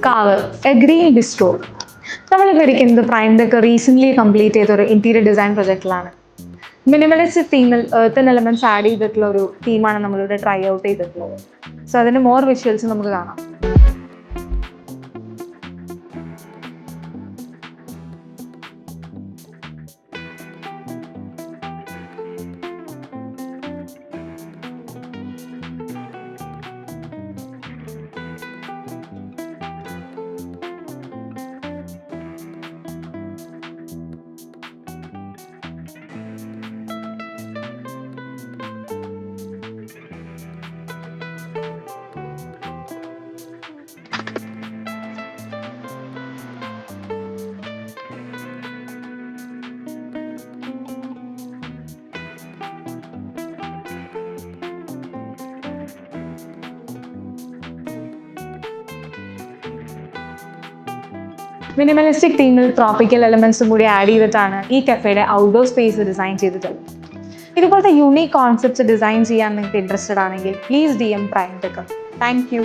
Kavu A green bistro. നമ്മളിപ്പോൾ ഇരിക്കുന്നത് prime decker recently complete ചെയ്ത ഒരു ഇൻറ്റീരിയർ ഡിസൈൻ പ്രൊജക്റ്റിലാണ്. മിനിമലിസ്റ്റ് തീമിൽ എർത്തൻ എലമെൻറ്റ്സ് ആഡ് ചെയ്തിട്ടുള്ള ഒരു തീമാണ് നമ്മളിവിടെ ട്രൈ ഔട്ട് ചെയ്തിട്ടുള്ളത്. സോ അതിൻ്റെ മോർ വിഷ്വൽസ് നമുക്ക് കാണാം. മിനിമലിസ്റ്റിക് തീമിൽ ട്രോപ്പിക്കൽ എലമെൻസും കൂടി ആഡ് ചെയ്തിട്ടാണ് ഈ കഫേയുടെ ഔട്ട്ഡോർ സ്പേസ് ഡിസൈൻ ചെയ്തിട്ടുള്ളത്. ഇതുപോലത്തെ യൂണീക് കോൺസെപ്റ്റ്സ് ഡിസൈൻ ചെയ്യാൻ നിങ്ങൾക്ക് ഇൻട്രസ്റ്റഡ് ആണെങ്കിൽ please DM prime decker. Thank U.